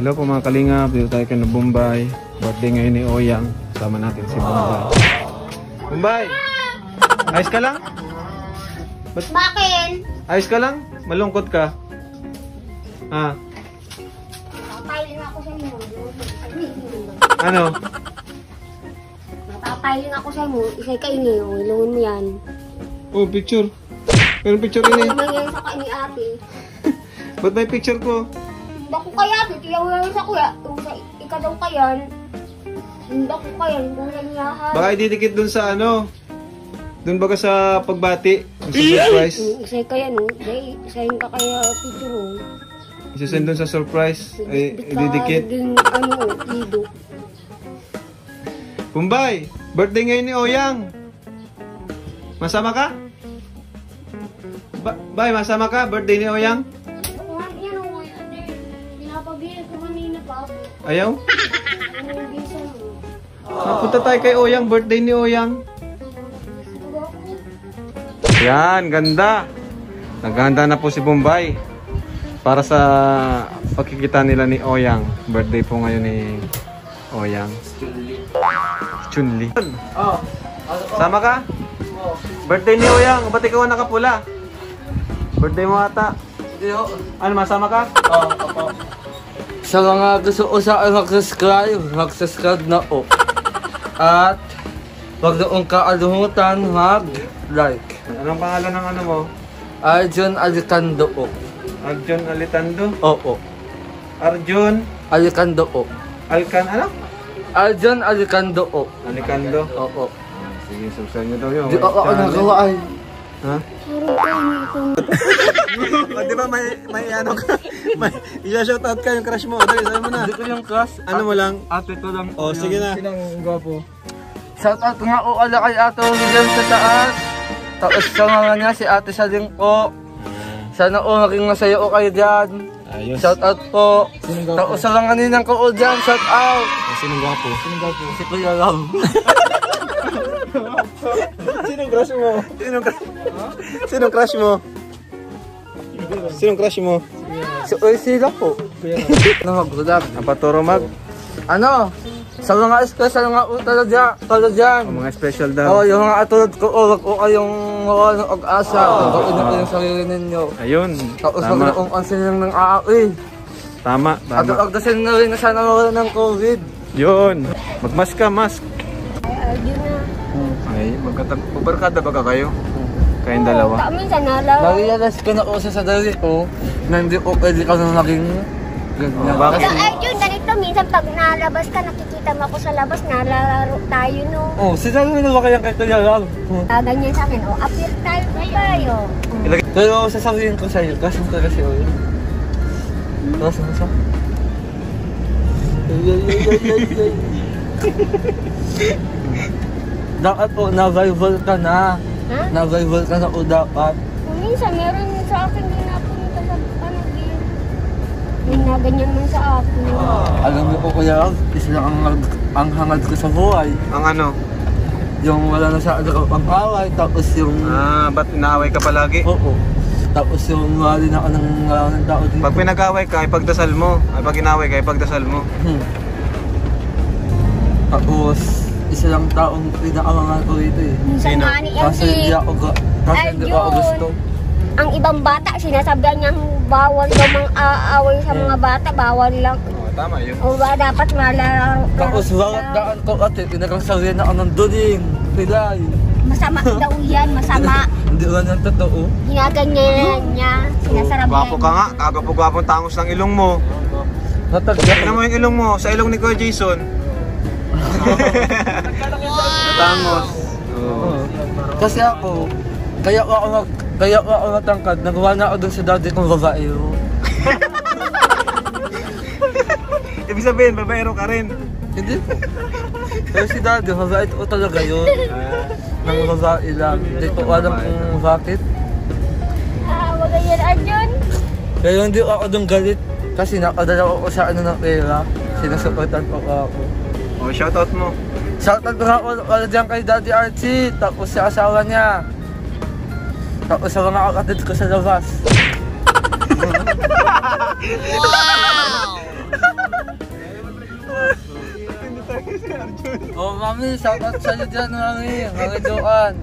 Hello po mga kalingap, dito tayo kay Bombay. Birthday ngayon ni Oyang. Sama natin si Bombay. Bombay! Ayos ka lang? Bakit? Ayos ka lang? Malungkot ka? Ha? Napapahiling ako sa inyo. Ano? Napapahiling ako sa inyo. Isa'y kaini. Ilungan mo yan. Oh, picture. Pero picture ini. Ano yan sa kaini ate? Ba't may picture ko? Bako kaya ate. Tiyaw yan sa kuya. Ika daw kayan. Bako kayan. Kung nanyahan. Baka ididikit dun sa ano? Dun baga sa pagbati? Sa surprise? Isa'y kaya no. Dahil isa'y ka kaya picture. Isasend dun sa surprise? Ay, ididikit? Ano, tido. Bombay! Birthday ngayon ni Oyang! Masama ka? Bay, masama ka? Birthday ni Oyang? Ako nga yan o nga ate. Pinapabili ko kanina pa ako. Ayaw? Ano yung bisa mo? Napunta tayo kay Oyang, birthday ni Oyang. Yan, ganda. Naghahanda na po si Bombay para sa pagkikita nila ni Oyang. Birthday po ngayon ni Oyang. Chunli. Oh. Sama ka? Oh. Birthday ni Oyang, ba't ikaw nakapula? Birthday mo ata. Yo. Ano, masama ka? Oh, opo. Sa mga gusto ko sa mag-subscribe na o. At wag doon kaalimutan mag-like. Anong pangalan ng ano mo? Arjun Alicando o. Arjun Alitando? Oo. Arjun Alicando o. Alcan, ano? Arjun Alicando o. Alicando? Oo. Sige, subscribe nyo daw yun. Di ako nagawa ay. Ha? O, di ba may ano ka? May i-shoutout ka yung crush mo. Dali, sabi mo na. Hindi ko yung class. Ano mo lang? Ate ko lang. O, sige na. Sinang gwapo. Shoutout nga o ala kay Ato William sa taas. Tapos sa mga niya si Ate Saling po. Sana o maging masaya o kayo dyan. Ayos. Shoutout po. Tapos sa mga ninang ko o dyan, shoutout. Sinong gwapo? Sinong gwapo? Si Kuya Ram. Sinong crush mo? Sinong crush mo? Sinong crush mo? Si Ursula po. Ano mag-grab? Ang paturo mag? Ano? Sa mga special nga o talaga dyan. Ang mga special daw. Oo, yung mga atulad ko, wag ko kayong ag-asa. Gawin ko yung sarili ninyo. Ayun. Tapos wag Tama. na kung ansin ng aawi. Tama. At Tama. agdasin na rin na sana mawala ng COVID. Yun. Magmask ka, mask. Ay, Arjun na. Ay, magbarkada ba ka kayo? Kayong dalawa? Minsan nalaw. Nare-realize ko na ko sa sarili ko na hindi ko pwede ka na maging ganyan. Bakit? Ikaw, Arjun, ganito. Minsan pag nalabas ka, nakikita mo ako sa labas, nalalaro tayo, no? Oh, sinabi mo na ba kayang kay Kuya Ram? Ganyan sa akin, oh, appear tayo tayo. Pero sasabihin ko sa'yo, kasang ka kasi o yun. Kasang ka? Dapat po, na-rival ka na. Ha? Na-rival ka na o dapat. Minsan, meron sa akin din napunta sa panagin. Yung na ganyan man sa akin. Alam mo po Kuya Ram, isa lang ang hangad ko sa buhay. Ang ano? Yung wala na sa ang away, tapos yung... Ba't inaaway ka palagi? Oo. Tapos yung wala na ako ng tao dito. Pag pinag-away ka, ipagdasal mo. Ay, pag inaway ka, ipagdasal mo. Tapos, isa lang taong pinakamangan ko dito eh. Minsan Sino? nga ni yan Kasi hindi ako gusto. Ang ibang bata, sinasabihan niyang bawal daw mang aaway sa mga bata, bawal lang. Tama yun. O ba, dapat malaro. Tapos bawat daan ko ate, pinagsasabihan ako ng duling, pilay. Masama daw yan, masama. Hindi ba yung totoo? Ginaganyan niya, sinasarabihan. Gwapo ka nga. Kagapog-gwapong tangos ng ilong mo. Tignan mo yung ilong mo. Sa ilong ni Kuya Jason. Tangos. Oo. Kasi ako, kaya ako matangkad, nagawa na ako dun sa daddy kong babae. Ibig sabihin, babaero ka rin. Hindi. Pero si daddy, babae ko talaga yun. Nang babae lang. Hindi ko alam kung bakit. Wag ganyan, Arjun. Pero hindi ako dun galit. Kasi nakadala ko sa ano ng pera. Sinusuportan ko ako. O, shoutout mo. Shoutout ko nga ako dyan kay Daddy Archie. Tapos sa asawa niya. Tapos sa mga kapatid ko sa labas. Wow! Oh, mami, shout out sa'yo dyan, mami. Mami Joan.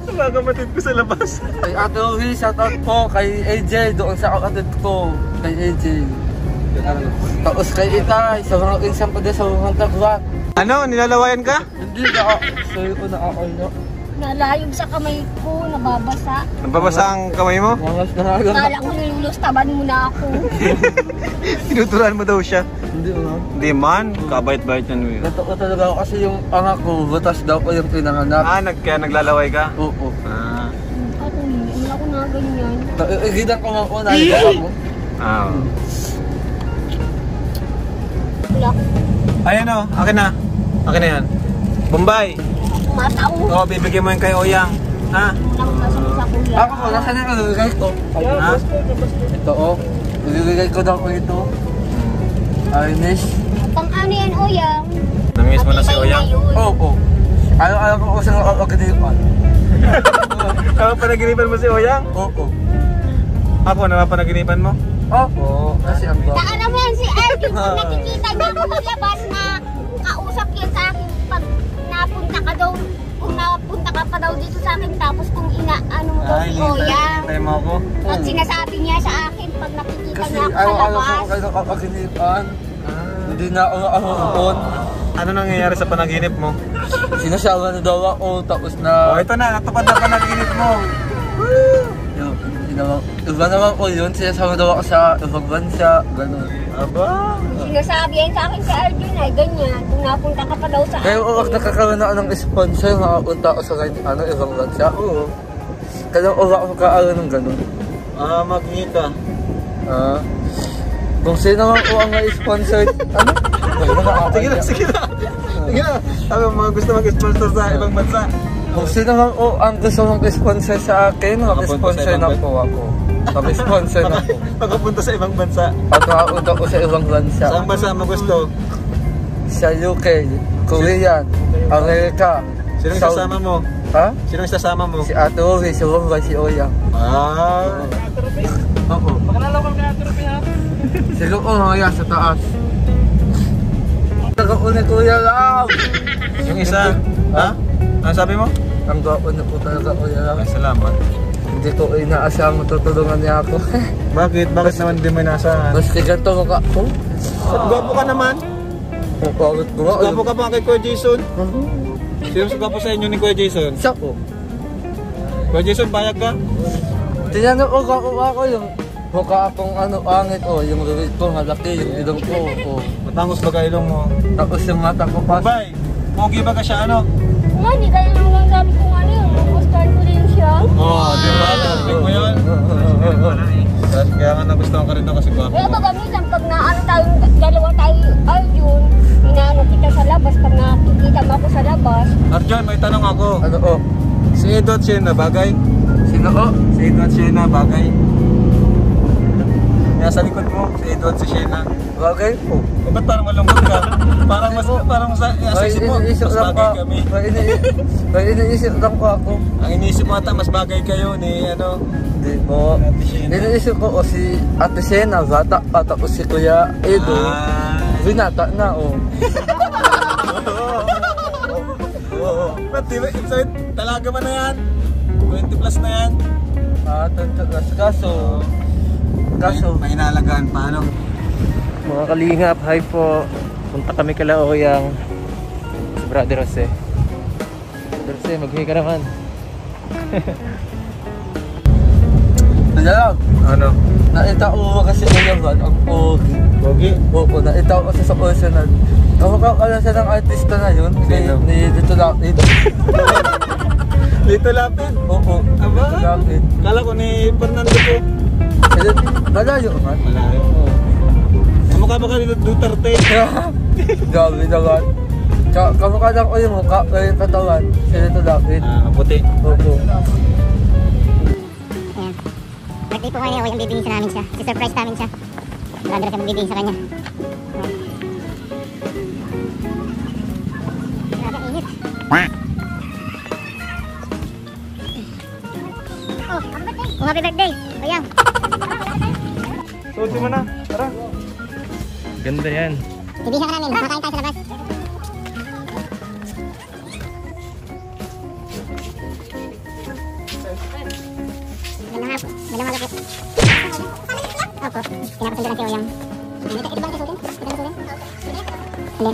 Mga kapatid ko sa labas. Kay Ate Uwi, shout out po. Kay AJ, doon sa kapatid ko. Kay AJ. Tapos kay Itay, sa mga insang pa sa mga tagwat. Ano, nilalawayan ka? Hindi na ako. Sorry ko na ako, no? Nalayog sa kamay ko, nababasa. Nababasa ang kamay mo? Mangas na lang. Kala ko nilulus, taban mo na ako. Tinuturuan mo daw siya. Hindi mo. Hindi man, kabait-bait yan mo yun. Nato ko talaga ako kasi yung anak ko, butas daw ko yung pinanganak. Kaya naglalaway ka? Oo. Ako, wala ko na ganyan. Gidan ko mga una, hindi ako. Wala ko. Ayan o, akin na. Akin na yan. Bombay. Matao. Oo, bibigyan mo yung kay Oyang. Ha? Walang masama sa kuya. Ako po, nasa na nalagay ko. Ha? Ito oh. Nilagay ko daw ko ito. Ayos. Pang ano yan, Oyang? Namiss mo na si Oyang? Oo. Ayaw ko sa pagkadipan. Napapanaginipan mo si Oyang? Oo. Ako, napapanaginipan mo? Oo. Kasi ang gawin. Saan naman si Alvin kung nakikita niya ako sa labas na kausap yan sa akin pag napunta ka daw, kung napunta ka pa daw dito sa akin tapos kung ano mo daw si Oyang. Hintay mo ako? At sinasabi niya sa akin pag nakikita Kasi niya ako sa ayaw ko labas. kayo nakakaginipan. Hindi na ako nakakapon. Ano nangyayari sa panaginip mo? Sinasawa na daw ako tapos na... Oh, ito na, natupad na panaginip mo. Iba naman ko yun, sinasama daw ako sa ibang bansa, gano'n. Aba? Sinasabi yan sa akin si Alvin ay ganyan. Kung napunta ka pa daw sa Kaya uwag nakakaroon ako ng sponsor, makapunta ako sa ibang bansa. Oo. Kaya uwag ako kakaroon ng gano'n. Magngita. Kung sino naman ko ang na-sponsor, ano? Sige na, sige na. Sige na. Sabi mo, mga gusto mag-sponsor sa ibang bansa. Kung sino naman ko ang gusto mag-sponsor sa akin, mag-sponsor na po ako. Mag-sponsor na po. Pagkapunta sa ibang bansa. At makapunta ko sa ibang bansa. Saan bansa mo gusto? Sa UK, Korea, Amerika. Sino sasama mo? Ha? Sino sasama mo? Si Ate Ori, si Bombay, si Oyang. Oo. Sila ko mga sa taas. Taga-una Kuya Ram! Yung isa? Ha? Ano sabi mo? Ang gaon na po talaga Kuya Ram. Ay, salamat. Hindi ko inaasang matutulungan niya ako. Bakit? Bakit naman hindi mo inaasahan? Mas ganito mukha ko. Gwapo ka naman. Bakit ko nga? Gwapo ka pa kay Kuya Jason. Sino mas gwapo sa inyo ni Kuya Jason? Siya ko. Kuya Jason, bayag ka? Tinanong ko ako yung mukha akong angit yung rewit ko, malaki, yung ilong ko. Matangos ba ka ilong mo? Tapos yung mata ko pa. Bay, pogi ba ka siya ano? Nga, hindi kaya naman sabi ko ano yung gustuhan ko rin siya. Oo, di ba? Sabi mo yun? Kaya nga nagustuhan ka rin ako kasi gwapo. Kaya baga minsan pag naano tayo, dalawa tayo, Arjun, inaano kita sa labas, pag nakikita mo ako sa labas. Arjon, may tanong ako. Ano Si Edo at Shena, bagay? Sino Si Edo at Shena, bagay? Nasa likod mo, si Edo at si Shena. Bagay po. Ba't parang malungkot ka? Parang sa isip mo, mas bagay kami. May iniisip lang po ako. Ang iniisip mo ata, mas bagay kayo ni ano? Hindi po. Ate Shena. Iniisip ko si Ate Shena, bata pa, tapos si Kuya Edo, binata na Ba't di ba? Talaga man na yan? 20 plus na yan? Kaso, may inalagaan pa, ano? Mga kalingap, hi po. Punta kami kala Oyang. Si Brother Jose. Brother Jose, mag-hi ka naman. alam, Ano? naitao mo kasi uyaman ang pogi. Pogi? Oo, naitao kasi sa personal. Kamukha ka lang siya ng artista na yun. Sino? Ni Dito Lapid. Dito Lapid? Oo, Aba? Dito Lapid. Kala ko ni Fernando po. Malayo man. Malayo. Kamukha ba ka ni Duterte? Grabe naman. Kamukha lang ko yung mukha, pero yung katawan, si Dito Lapid. Puti. Oo. Ayan. Birthday po ngayon, yung bibingin sa namin siya. Si-surprise namin siya. Brother siya magbibingin sa kanya. Ayan. Grabe, init. Oh, happy birthday. Oh, happy birthday. Ayan. Suoti mo na. Tara. Ganda yan. Bibihan ka namin. Makakain tayo sa labas. Magandang hapon po. Opo. Pinapasundo lang si Oyang. Ito ba ang kasutin? Ito ang kasutin? Hindi.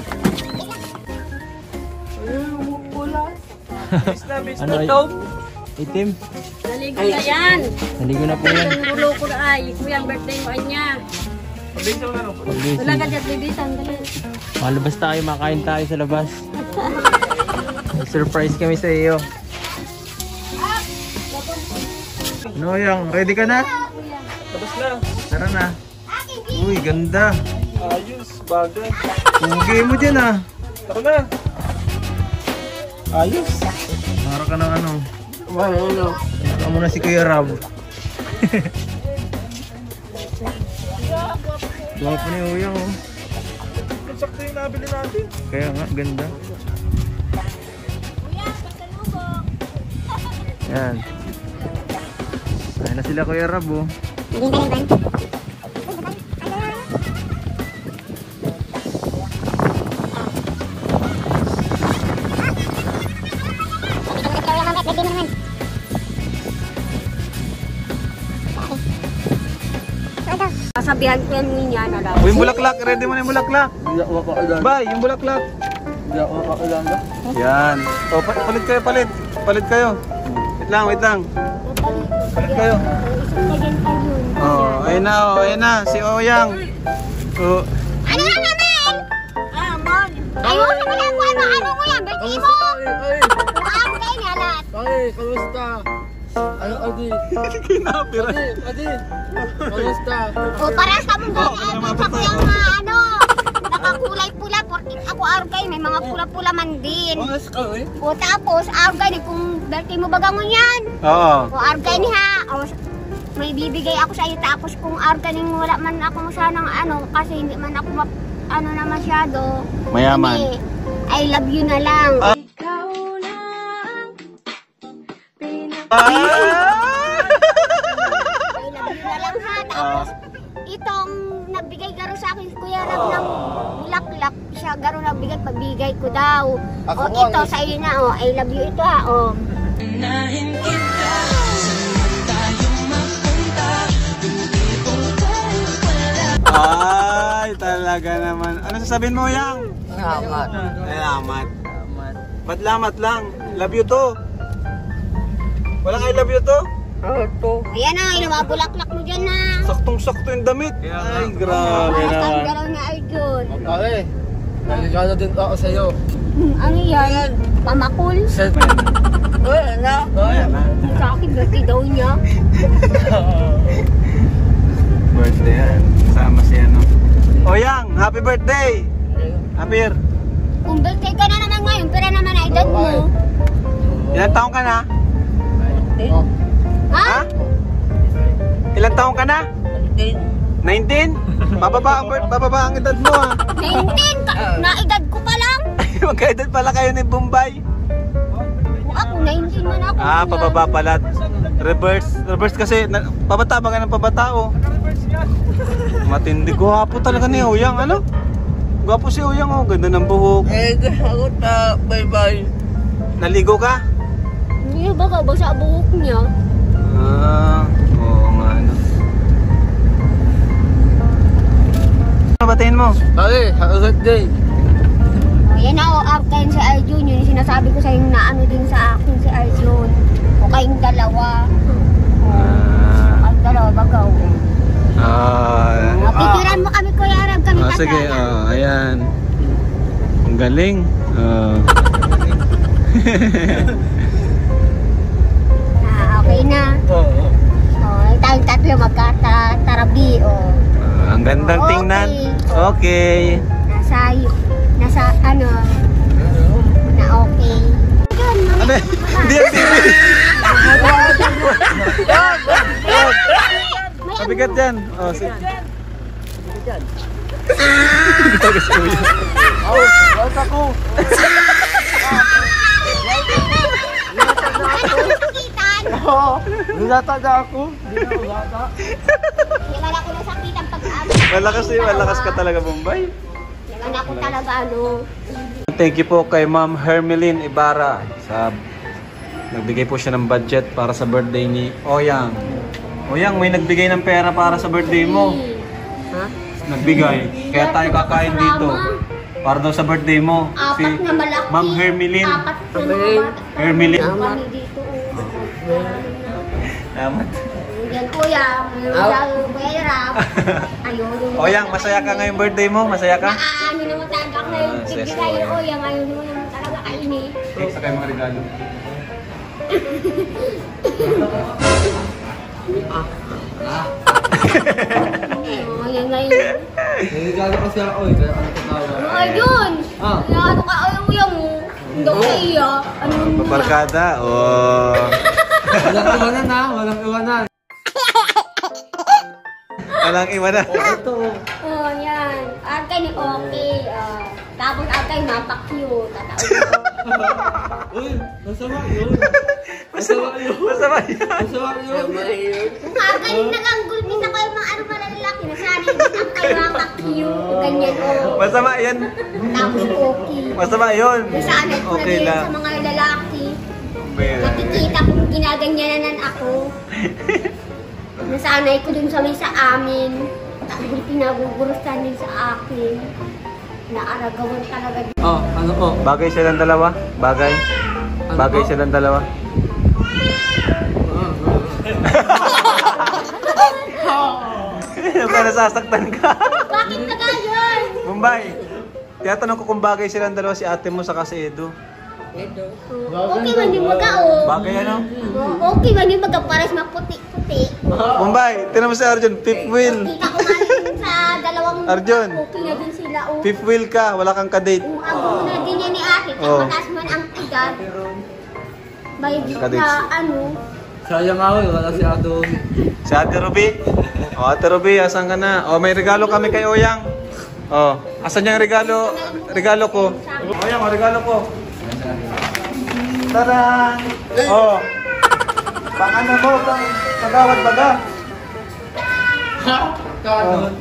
Ano ay? Itim? Naligo na yan. Naligo na po yan. Ang ulo ko na ay. Kuya, ang birthday mo ay niya. Wala ka dyan, bibisan. Malabas tayo, makain tayo sa labas. May surprise kami sa iyo. Ano Oyang? Ready ka na? Labas na. Tara na. Uy, ganda. Ayos, bagay. Pugay mo dyan ah. Tara na. Ayos. Para ka ng ano. Ano? Amo na si Kuya Rab. Gwapo ni Oyang oh. Sakto yung nabili natin. Kaya nga, ganda. Yan. Ayun na sila Kuya Rab oh. Maging tayo ban. Sasabihan ko yan niya na daw. Uy, yung bulaklak. Ready mo na yung bulaklak. Hindi ako makaulan. Bay, yung bulaklak. Hindi ako makaulan ba? Yan. O, palit kayo, palit. Palit kayo. Wait lang, wait lang. Palit kayo. Oh, ayun na, oh, ayun na. Si Oyang. Oh. Ano na naman? Ah, man. Ayun na lang mo. Ano mo yan? Birthday mo? Ay! Ang kayo na lahat. Ay! Kamusta? Ano, Adi? Kinapira. Adi! Kamusta? O, parang ka mong gano'n. Sa kuyang ano. Nakakulay pula. Porque ako argay. May mga pula-pula man din. Pangas ka eh? O, tapos argay. Kung birthday mo bagang yan. Oo. O, argay ni ha. O, may bibigay ako sa iyo. Tapos kung argay ni wala man ako sanang ano. Kasi hindi man ako ano na masyado. Mayaman. Hindi. I love you na lang. Ah! I love you na lang ha. Tapos, itong nagbigay garo sa akin, Kuya Rab, ng bulaklak, siya garo nagbigay, pagbigay ko daw. O, ito, sa iyo na, o, I love you ito ha, o. Ay, talaga naman. Ano sasabihin mo, Yang? Salamat. Salamat. Ba't lamat lang? Love you to. Walang I love you to? Ayan na, yung mga bulaklak mo dyan na. Saktong-sakto yung damit. Ay, grabe Ang naman. galaw na Arjun. Pare, naligado din ako sa'yo. Ano yan? Pamakul? Na? Ayan na. Sa akin, birthday daw niya. Birthday yan. Kasama si ano. O Yang, happy birthday! Happy year. Kung birthday ka na naman ngayon, pero naman na edad mo. Ilan taong ka na? Oh. Ha? Ilan taong ka na? 19? Bababa ang edad mo ha. 19? Na edad ko pa lang. Magkaedad pala kayo ni Bombay. Ako, 19 man ako. Ah, pababa pala. Reverse kasi. Pabata ba ka ng pabata oh? Matindi. Gwapo talaga ni Oyang. Ano? Gwapo si Oyang oh. Ganda ng buhok. Ako na. Bye-bye. Naligo ka? Hindi, baka basa buhok niya. Ah, oo nga ano. Ano batiin mo? Pare, happy birthday. O, yan na, o, after si Arjun, yun yung sinasabi ko sa yung naano din sa akin si Arjun. O kayong dalawa. Kayong dalawa, bagaw. Pipitiran mo kami, Kuya Rab, kami kasama. Sige, ayan. Ang galing. Okay na. O, tayong tatlo magkatarabi, o. Ang gandang Okay. tingnan. Okay. Nasa ano, na okay. Ano? Hindi ang TV. Mabigat dyan. Oh, sige. Tagas ko yun. Wala ako. Sakitan. Nilataga ako. Hindi na ulata. Wala ko nasakitan pag-amin. Malakas ka talaga, Bombay. Anak ko talaga ano. Thank you po kay Ma'am Hermeline Ibarra sa nagbigay po siya ng budget para sa birthday ni Oyang. Oyang, may nagbigay ng pera para sa birthday mo. Ha? Nagbigay. Kaya tayo kakain dito. Para daw sa birthday mo. Si Apat na malaki. Ma'am Hermeline. Apat na mga bata. Hermeline. Kami dito. Salamat. Yan kuya. Kuya Rap. Ayun. Oyang, masaya ka ngayong birthday mo? Masaya ka? Naaano naman talaga ngayon. Yes, Bibigay yes, yung Oyang. Ayaw naman talaga kainin. Sa kayo mga regalo. Oh, yan ngayon. Nagigalo kasi ako eh, kaya ano tatawa. Ayun! Ah. Ano ka ayaw mo? Hindi ko iya. Ano mo? Pabarkada. Oh. Walang iwanan ha, walang iwanan. Walang iba na. Ito. Oh, yan. Arkay ni Okay. Tapos arkay mapakyo. Uy, masama yun. Masama yun. Masama yan. Masama yun. Arkay naganggol din ako yung mga ano malalaki. Nasanay din arkay mapakyo. Ganyan oh. Masama yan. Tapos Okay. Masama yun. Nasanay ko na Okay din lang. sa mga lalaki. Well, Nakikita ko ginaganyanan ako. Nasanay ko dun sa may sa amin. Tapos pinagugurusan din sa akin. Naaragawan talaga. Oh, ano po? bagay silang dalawa. Bagay. Bagay silang dalawa. Ano ka, nasasaktan ka? Bakit na ganyan? Mumbai. Tinatanong ko kung bagay silang dalawa si ate mo saka si Edo. Okay man din maga oh. Bagay ano? Okay man din maga pares maputi-puti. Mumbai, tinan mo si Arjun, fifth wheel. Kita ko man din sa dalawang Arjun. okay na din sila oh. Fifth wheel ka, wala kang kadate. Ang na din yan ni ate. Oh. Mataas man ang edad. May Kadits. na ano. Sayang ako eh, wala si Adon. Si Ate Ruby. O, Ate Ruby, asan ka na? O, may regalo kami kay Oyang. O, asan yung regalo? Regalo ko. Oyang, o, regalo ko. Tadaan! O, pang ano mo, pang pagawad baga. Kadon.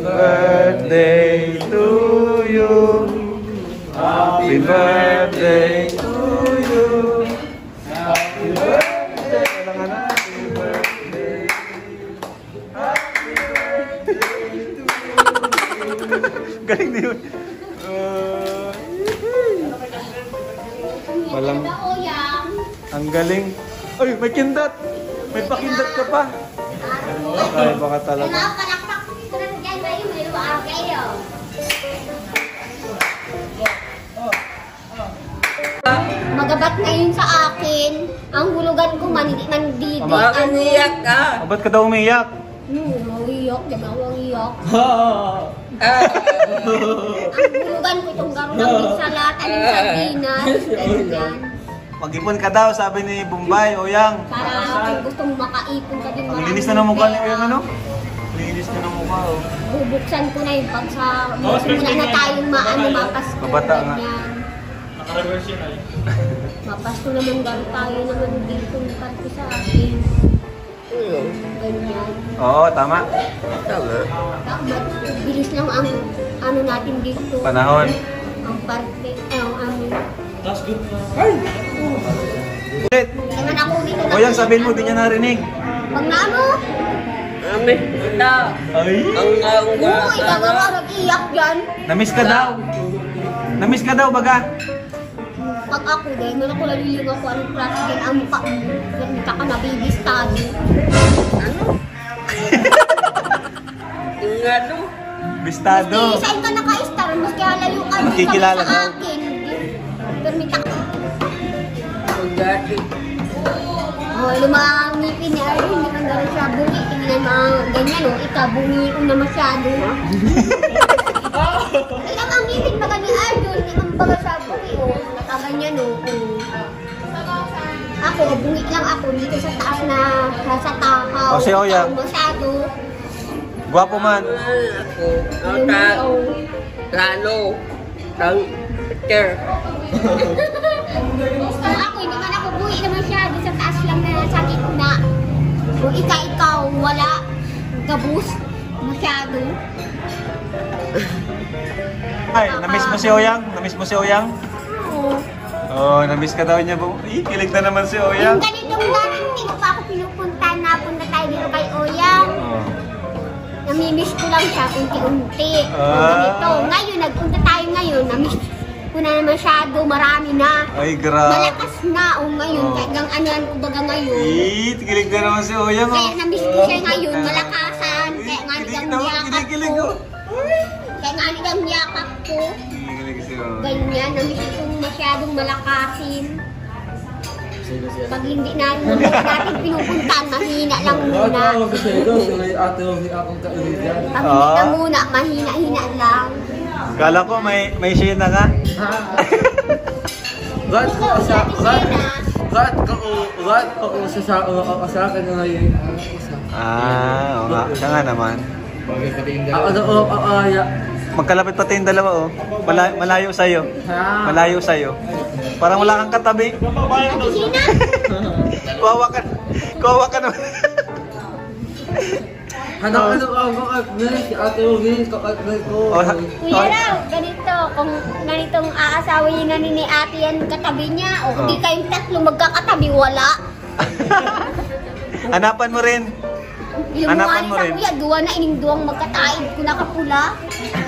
birthday to you. Happy birthday to you. Happy birthday. Walang ano. Happy birthday. Happy birthday to you. Galing din yun. Walang... Ang galing. Ay, may kindat. May pakindat ka pa. Ay, baka talaga. Magabat ngayon sa akin. Ang hulugan ko nandidi. Umiyak ka. Ba't ka daw umiyak? Umiyak. Diyan ako umiyak. Ang hulugan ko itong garo ng salat. Anong sardinas. Ganyan. Mag-ipon ka daw, sabi ni Bombay, Oyang. Para gustong makaipon ka din Ang maraming linis na ng mukha ni pera. Oyang, ano? Linis na ng mukha, oh. Bubuksan ko na yung pag sa... Simula na tayong mapasko. Mabata nga. Ganyan. Mapasko naman garo tayo naman dito yung parte sa akin. Ganyan. Oo, tama. Tama. Bilis lang ang ano natin dito. Panahon. Ang parte. Ang ano. Ulit. Naman ako dito na. Oyang, sabihin mo, di niya narinig. Pag na ano? Amin. Ito. Ay. Oo, ikagawa nag-iyak dyan. Namiss ka daw. Namiss ka daw, baga. Pag ako dahil man ako naliling ako anong klase din ang mukha mo. Ganita ka na baby study. Yung ano? Bistado. Saan ka naka-star? Mas kaya layo ka din Makikilala sa daw. akin. Permita ka. Pagdati. Oh, lumang ngipin niya. Ay, hindi ka gano'n siya bungi. Tingnan mga ganyan, oh. Ikaw, bungi ko na masyado. Ilang ang ngipin ba ka ni Arjun? Hindi man baga siya bungi, oh. Nakaganyan, oh. Ako, bungi lang ako dito sa taas na sa takaw. O, si Oyang. Ikaw, masyado. Gwapo man. Ako. Lalo. Tang picture. Ako, hindi man ako bungi naman siya. Doon sa taas lang na sa gitna. Kung ikaw, wala. Gabus. Masyado. Ay, namiss mo si Oyang? Namiss mo si Oyang? Oo. Oh, namiss ka daw niya. Kilig na naman si Yung Oyang. ganitong dati, hindi ko pa ako pinupunta. Napunta tayo dito kay Oyang. Oh. Namimiss ko lang siya unti-unti. Ah. Ganito. Ngayon, nagpunta tayo ngayon. Namiss ko na masyado. Marami na. Ay, grabe. Malakas na. O ngayon, Oh. hanggang ano yan, kumbaga ngayon. Kilig na naman si Oyang, Kaya oh. namiss ko siya ngayon. Malakasan. Kaya nga nilang niyakap Kilig, ko. oh. Kaya nga nilang niyakap ko. Kilig si Oyang. Ganyan. Namiss kong masyadong malakasin. Pag hindi natin pinupuntahan, mahina lang muna. Kasi ito, may ate mo akong kaibigan. Pag hindi na muna, mahina-hina lang. Kala ko may Sheena nga. Rat ko sa akin na ngayon. Ah, oo nga. Siya nga naman. Magkalapit pati yung dalawa, oh. Malayo sa'yo. Malayo sa'yo. Parang wala kang katabi. Ate Hina! Kuwawa ka. Kuwawa ka naman. Oh, Kuya raw, ganito. Kung ganitong aasawin na ni ate yan katabi niya, o hindi kayong tatlo magkakatabi, wala. hanapan mo rin. Hanapan mo Sa rin. kuya, duwa na ining duwang magkataid ko nakapula.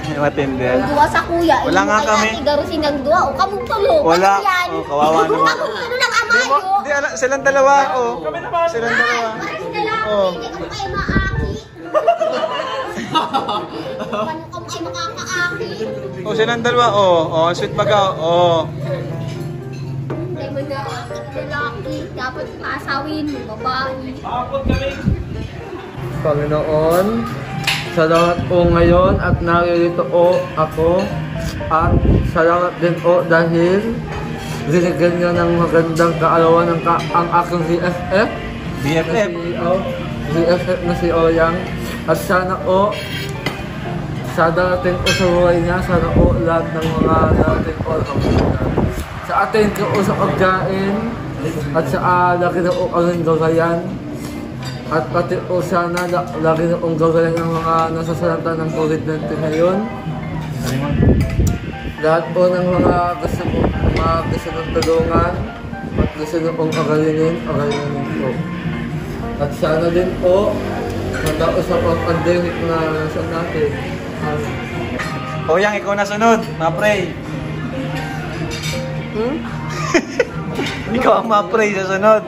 Matindi. Ang duwa sa kuya, Wala nga kami. Garusin ng duwa, o kamong tulo. Wala. Ano yan? Oh, kawawa naman. Kamong tulo ng amayo. Di, silang dalawa, oh. Silang dalawa. Parang sila lang, Oh. hindi ako kayo maaki. Paano ka kayo makakaaki? Oh, silang dalawa, oh. Oh, sweet baga, oh. Hindi mo na lalaki, dapat asawin mo, babae. Panginoon, salamat po ngayon at naririto po ako at salamat din po dahil binigyan niyo ng magandang kaalawan ang aking BFF BFF. BFF na si Oyang at sana po sa darating po sa buhay niya, sana po lahat ng mga darating po sa ating po sa pagkain at sa laki na po kaming gagayan At pati po sana lagi na kong gagaling ang mga nasasalanta ng COVID-19 ngayon. Lahat po ng mga gusto kong tulungan at gusto nyo pong pagalingin po. At sana din po, matausap ang pandemic na nasa natin. Oyang, ikaw na sunod. Ma-pray. Ikaw ang ma-pray sa sunod.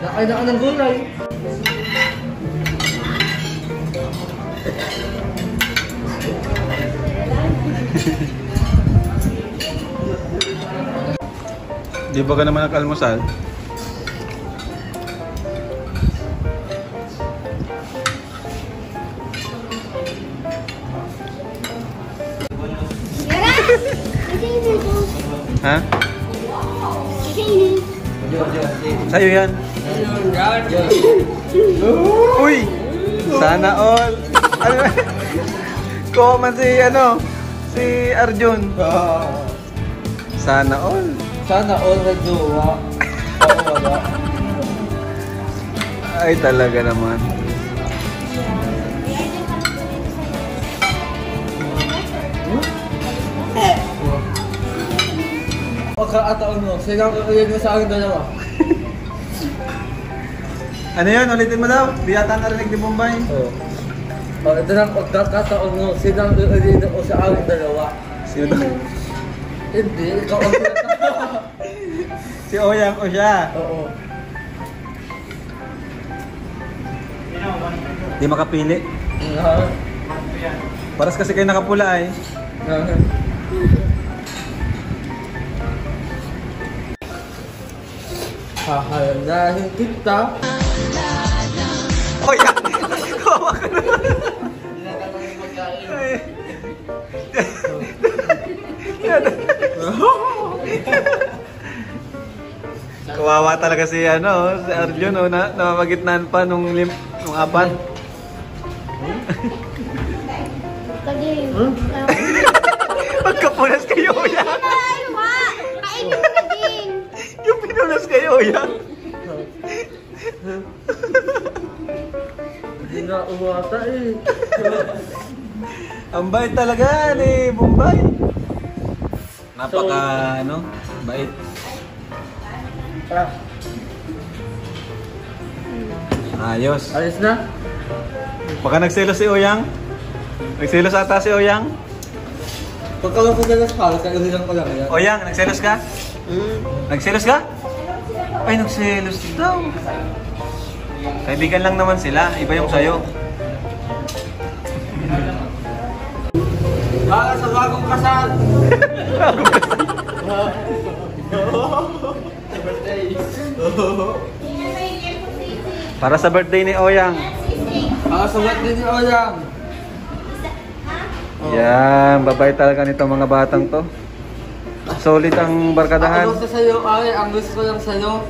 Nakain na ka ng gulay. Di ba ka naman nag-almusal? Ha? Sa'yo yan. Uy! Sana all. Ano? Comment si Arjun. Sana all. Sana all na jowa. Wala. Ay talaga naman. Pagkakataon mo, sigang kakayag mo sa akin dalawa. Ano yun? Ulitin mo daw? Di yata narinig ni Bombay. Oo. Ito lang pagkakataon mo, sigang kakayag mo sa akin dalawa. Sino daw? Hindi, ikaw ang Si Oyang o siya? Oo. Di makapili. Paras kasi kayo nakapula eh. Hahalandahin kita. Oyang! Kawawa ka naman. Kawawa talaga si Arjun na namamagitnaan pa nung apat. Kaging. Magkapunas kayo yan. Ay, wa! Kainin mo kaging. Yung pinunas kayo yan. Hindi nga umata eh. Ang bait talaga ni Bombay. Napaka bait. Ayos. Ayos na? Baka nagselos si Oyang. Nagselos ata si Oyang. Pagkalang ko na sa halos, kailangan ko lang yan. Oyang, nagselos ka? Nagselos ka? Ay, nagselos daw. Kaibigan lang naman sila. Iba yung sayo. Para sa bagong kasal! Para sa birthday ni Oyang. Para sa birthday ni Oyang! Yan, babay talaga nitong mga batang to. Solid ang barkadahan. Ang gusto sa'yo, ay, ang gusto ko lang sa'yo,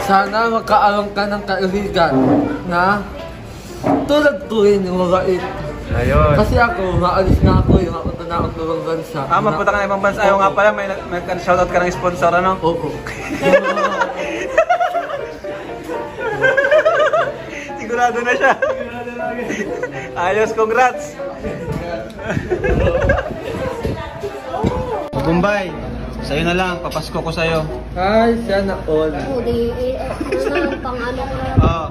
sana magkaaroon ka ng kaibigan na tulad tuwin yung mabait. Ayun. Kasi ako, maalis na ako, yung mapunta na ako sa ibang bansa. Mapunta ka na ibang bansa. Ayaw nga pala, may shoutout ka ng sponsor, ano? Oo. Sigurado na siya. Ayos, congrats. Bombay, sa'yo na lang, papasko ko sa'yo. Ay, sana all. Pang ano ko na. Oo.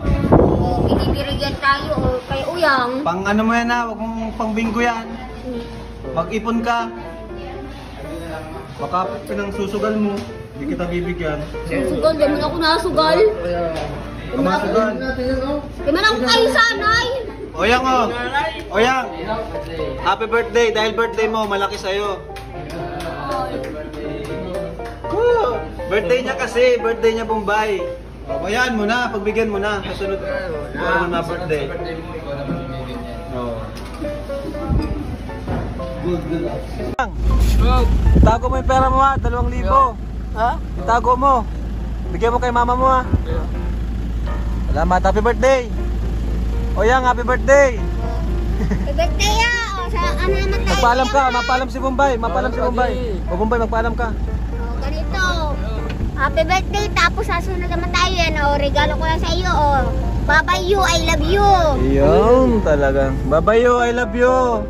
Binibirigan tayo kay Uyang. Pang ano mo yan ha, huwag mong pang bingo yan. Mag-ipon ka. Baka pinangsusugal mo, hindi kita bibigyan. Sugal, di mo na ako nasugal. Kamasugal. Di man ako kayo sanay. Oyang o. Oyang. Happy birthday. Dahil birthday mo, malaki sa'yo. Birthday niya kasi. Birthday niya Bombay. Bayaan mo na. Pagbigyan mo na. Kasunod na birthday. Itago mo yung pera mo ha. 2,000. Ha? Itago mo. Bigyan mo kay mama mo ha. Salamat. Happy birthday. Oyang, happy birthday. Happy birthday ya. O, sa ano naman tayo. Magpaalam ka. Mapaalam si Bombay. Mapaalam si Bombay. O Bombay, magpaalam ka. O, ganito. Happy birthday. Tapos sasunod naman tayo yan. O, regalo ko lang sa iyo. O, Bye-bye you, I love you. Yun talaga. Bye-bye you, I love you.